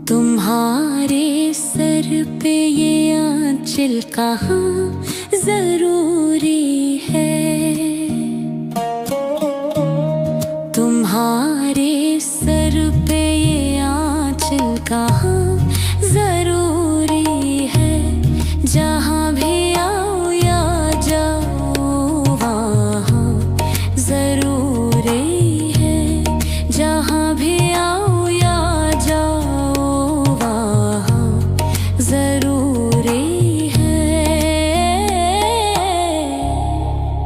तुम्हारे सर पे ये आंचल कहाँ जरूरी है। तुम्हारे सर पे ये आंचल कहाँ जरूरी है। जहाँ भी आओ या जाओ वहाँ जरूरी है। जहाँ भी आओ या जाओ वहाँ जरूरी है।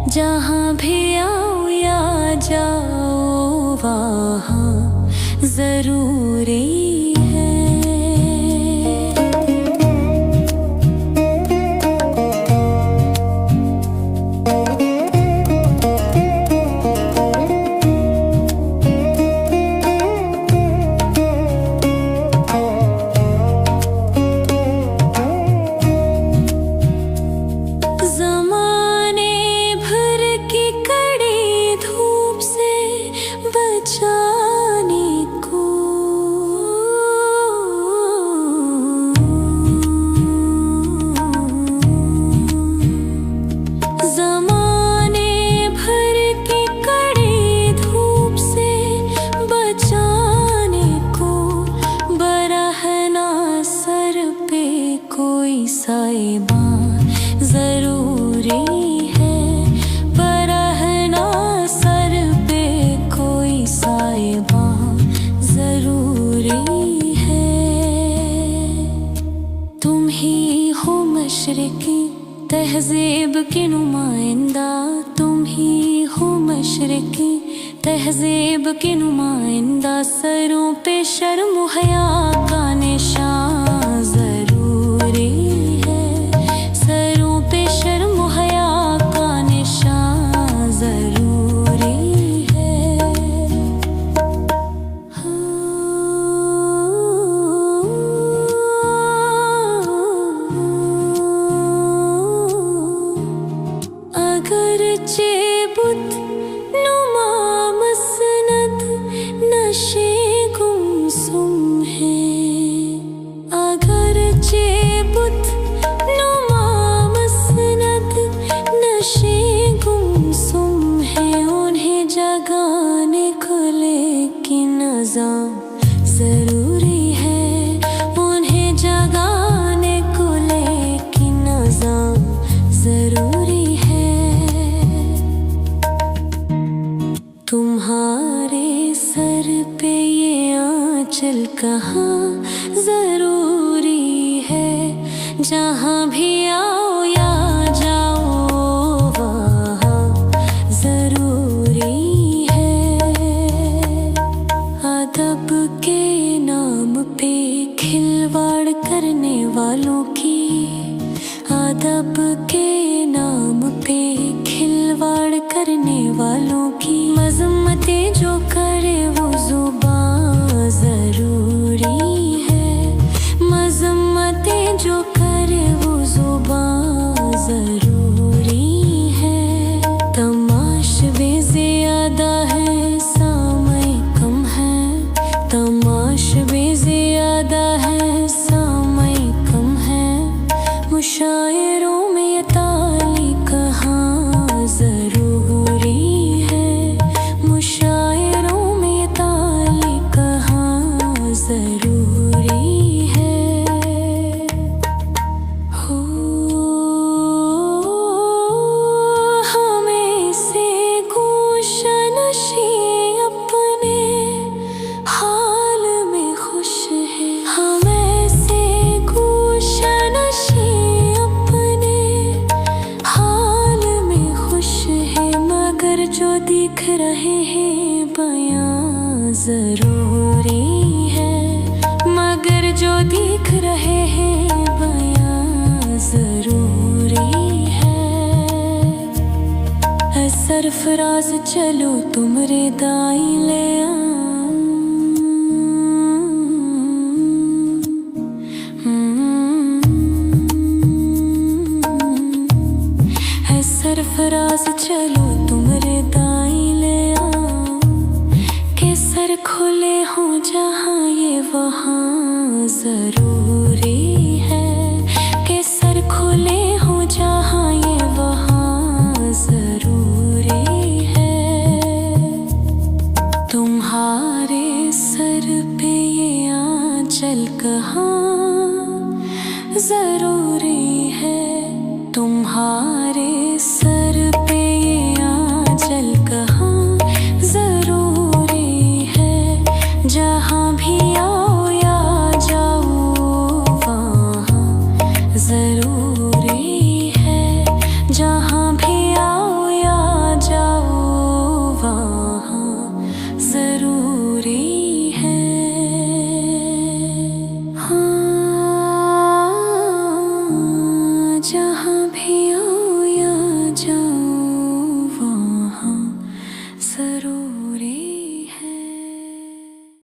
जहाँ भी आओ या जाओ वहाँ जरूरी है। ज़माने भर की कड़ी धूप से बचाने को ज़माने भर की कड़ी धूप से बचाने को बरहना सर पे कोई साहिबा जरूरी है। बरहना सर पे कोई साहिबा जरूरी है। तुम ही हो मशरिकी तहज़ीब की नुमाइंदा। तुम ही हो मशरिकी तहज़ीब की नुमाइंदा। सरों पे शर्म हया का निशान जरूरी है। सरों पे शर्म हया का निशान जरूरी है। अगरचे बुत नुमा मसनद नशे गुमसुम है। अगरचे बुत नुमा मसनद नशे गुमसुम है। उन्हें जगाने को लेकिन निज़ाम जरूरी है। उन्हें जगाने को लेकिन निज़ाम जरूरी है। तुम्हारे सर पे ये आंचल कहाँ जरूरी है। जहाँ भी आओ या जाओ वहाँ जरूरी है। अदब के नाम पे खिलवाड़ करने वालों की। अदब के नाम पे खिलवाड़ करने वालों की मज़म्मतें जो करे वो ज़ुबान ज़रूरी है। मज़म्मतें जो करे वो ज़ुबान ज़रूरी है। तमाशबे ज़्यादा है सामई कम है। तमाशबे ज़्यादा है सामई कम है। मुशायरों में ये ताली कहाँ जरूरी है। मुशायरों में ये ताली कहाँ जरूरी है। हो हमें से गोशा नशी अपने हाल में खुश है। हमें से गोशा नशी अपने हाल में खुश है। मगर जो दिख रहे हैं बयां जरूरी है। मगर जो दिख रहे हैं बयां जरूरी है। सरफराज चलो तुमरे दाई ले आ। चलो तुम्हारे दाएं ले आओ, के सर खुले हो जहाँ ये वहाँ जरूरी है, के सर खुले हो जहाँ ये वहाँ जरूरी है। तुम्हारे सर पे ये आंचल कहाँ जरूरी है, तुम्हारे सर पे ये आंचल कहाँ जरूरी है। जहाँ भी आओ या जाओ वहाँ जरूरी है, जहाँ भी आओ या जाओ वहाँ जरूरी है। हाँ, जहाँ